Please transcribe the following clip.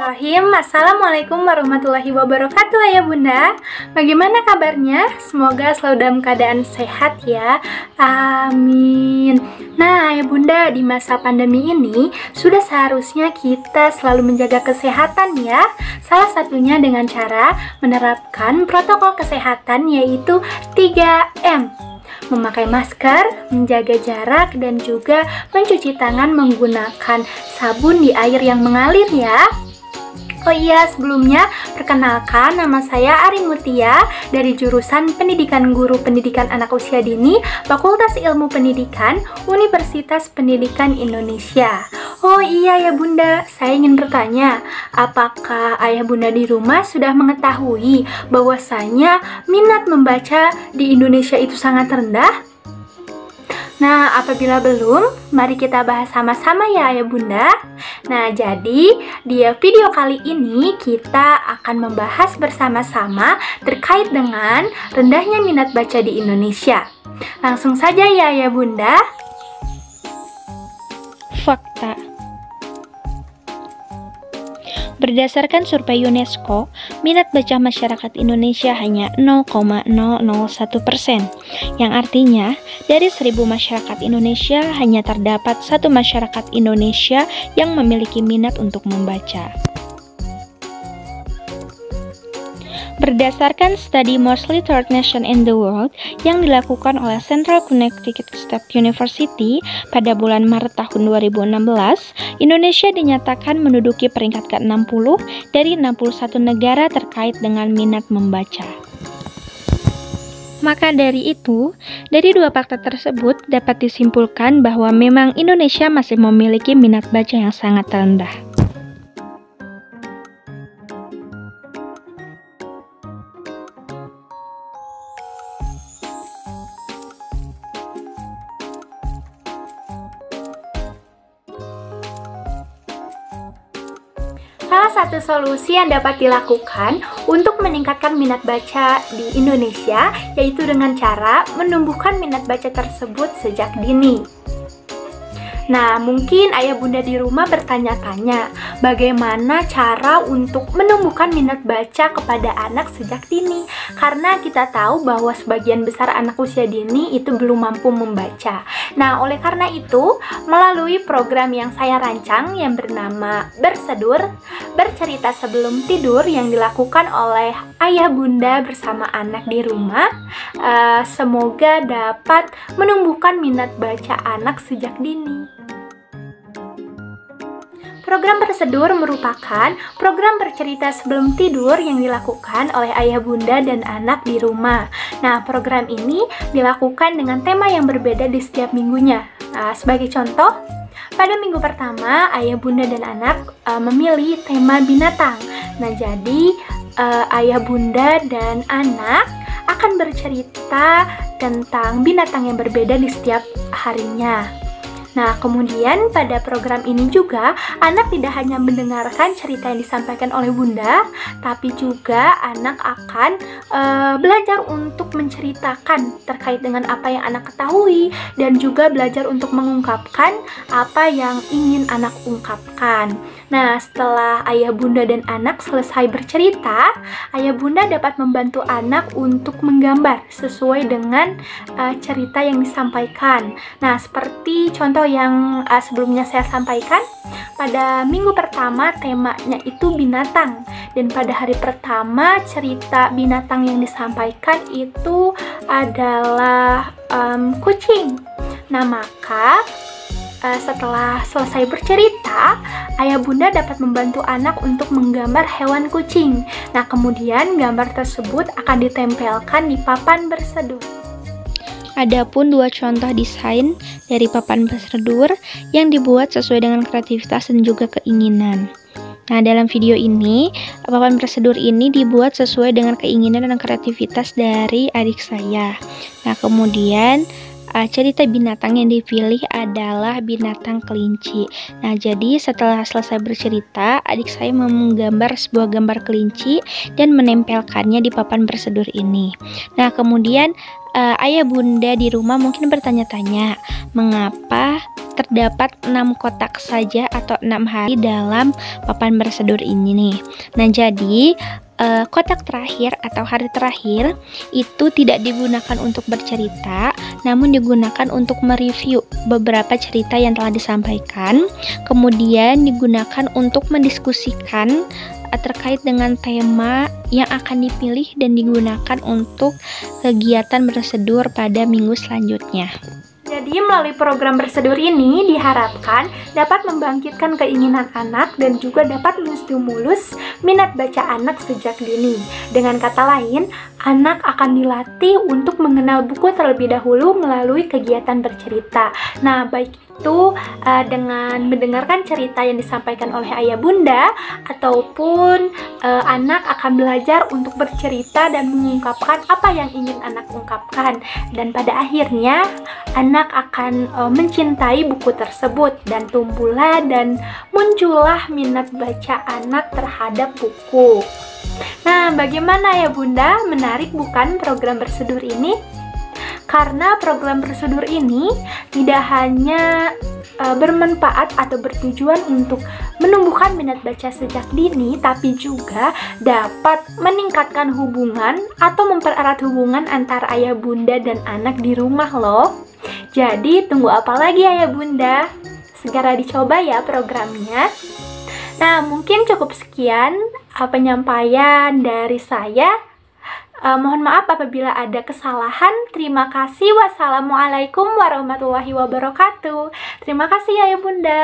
Bismillahirrahmanirrahim. Assalamualaikum warahmatullahi wabarakatuh Ayah Bunda. Bagaimana kabarnya? Semoga selalu dalam keadaan sehat ya. Amin. Nah Ayah Bunda, di masa pandemi ini sudah seharusnya kita selalu menjaga kesehatan ya. Salah satunya dengan cara menerapkan protokol kesehatan, yaitu 3M. Memakai masker, menjaga jarak, dan juga mencuci tangan menggunakan sabun di air yang mengalir ya. Oh iya, sebelumnya perkenalkan, nama saya Arin Mutia dari jurusan Pendidikan Guru Pendidikan Anak Usia Dini, Fakultas Ilmu Pendidikan, Universitas Pendidikan Indonesia. Oh iya ya Bunda, saya ingin bertanya, apakah Ayah Bunda di rumah sudah mengetahui bahwasanya minat membaca di Indonesia itu sangat rendah? Nah, apabila belum, mari kita bahas sama-sama ya Ayah Bunda. Nah, jadi di video kali ini kita akan membahas bersama-sama terkait dengan rendahnya minat baca di Indonesia. Langsung saja ya Ayah Bunda. Fakta. Berdasarkan survei UNESCO, minat baca masyarakat Indonesia hanya 0,001%, yang artinya dari 1000 masyarakat Indonesia hanya terdapat 1 masyarakat Indonesia yang memiliki minat untuk membaca. Berdasarkan studi Most Literate Nation in the World yang dilakukan oleh Central Connecticut State University pada bulan Maret tahun 2016, Indonesia dinyatakan menduduki peringkat ke-60 dari 61 negara terkait dengan minat membaca. Maka dari itu, dari 2 fakta tersebut dapat disimpulkan bahwa memang Indonesia masih memiliki minat baca yang sangat rendah. Salah satu solusi yang dapat dilakukan untuk meningkatkan minat baca di Indonesia yaitu dengan cara menumbuhkan minat baca tersebut sejak dini. Nah, mungkin Ayah Bunda di rumah bertanya-tanya, bagaimana cara untuk menumbuhkan minat baca kepada anak sejak dini? Karena kita tahu bahwa sebagian besar anak usia dini itu belum mampu membaca. Nah, oleh karena itu, melalui program yang saya rancang yang bernama Bersedur, bercerita sebelum tidur yang dilakukan oleh Ayah Bunda bersama anak di rumah, semoga dapat menumbuhkan minat baca anak sejak dini. Program Bersedur merupakan program bercerita sebelum tidur yang dilakukan oleh Ayah Bunda dan anak di rumah. Nah, program ini dilakukan dengan tema yang berbeda di setiap minggunya. Nah, sebagai contoh, pada minggu pertama, Ayah Bunda dan anak memilih tema binatang. Nah, jadi Ayah Bunda dan anak akan bercerita tentang binatang yang berbeda di setiap harinya. Nah, kemudian pada program ini juga anak tidak hanya mendengarkan cerita yang disampaikan oleh Bunda, tapi juga anak akan belajar untuk menceritakan terkait dengan apa yang anak ketahui dan juga belajar untuk mengungkapkan apa yang ingin anak ungkapkan. Nah, setelah Ayah Bunda dan anak selesai bercerita, Ayah Bunda dapat membantu anak untuk menggambar sesuai dengan cerita yang disampaikan. Nah, seperti contoh yang sebelumnya saya sampaikan, pada minggu pertama temanya itu binatang, dan pada hari pertama cerita binatang yang disampaikan itu adalah kucing. Nah, maka setelah selesai bercerita, Ayah Bunda dapat membantu anak untuk menggambar hewan kucing. Nah, kemudian gambar tersebut akan ditempelkan di papan bersedur. Adapun 2 contoh desain dari papan bersedur yang dibuat sesuai dengan kreativitas dan juga keinginan. Nah, dalam video ini, papan bersedur ini dibuat sesuai dengan keinginan dan kreativitas dari adik saya. Nah, kemudian cerita binatang yang dipilih adalah binatang kelinci. Nah, jadi setelah selesai bercerita, adik saya menggambar sebuah gambar kelinci dan menempelkannya di papan bersedur ini. Nah, kemudian ayah bunda di rumah mungkin bertanya-tanya, mengapa terdapat 6 kotak saja atau 6 hari dalam papan bersedur ini nih. Nah, jadi kotak terakhir atau hari terakhir itu tidak digunakan untuk bercerita, namun digunakan untuk mereview beberapa cerita yang telah disampaikan, kemudian digunakan untuk mendiskusikan terkait dengan tema yang akan dipilih dan digunakan untuk kegiatan bersedur pada minggu selanjutnya. Jadi melalui program bersedur ini diharapkan dapat membangkitkan keinginan anak dan juga dapat menstimulus minat baca anak sejak dini. Dengan kata lain, anak akan dilatih untuk mengenal buku terlebih dahulu melalui kegiatan bercerita. Nah, baik itu dengan mendengarkan cerita yang disampaikan oleh ayah bunda, ataupun anak akan belajar untuk bercerita dan mengungkapkan apa yang ingin anak ungkapkan. Dan pada akhirnya anak akan mencintai buku tersebut dan tumbuhlah dan muncullah minat baca anak terhadap buku. Nah, bagaimana ya bunda? Menarik bukan program bersedur ini? Karena program bersedur ini tidak hanya bermanfaat atau bertujuan untuk menumbuhkan minat baca sejak dini, tapi juga dapat meningkatkan hubungan atau mempererat hubungan antara ayah bunda dan anak di rumah loh. Jadi tunggu apa lagi ayah bunda? Segera dicoba ya programnya. Nah, mungkin cukup sekian penyampaian dari saya. Mohon maaf apabila ada kesalahan. Terima kasih. Wassalamualaikum warahmatullahi wabarakatuh. Terima kasih ya bunda.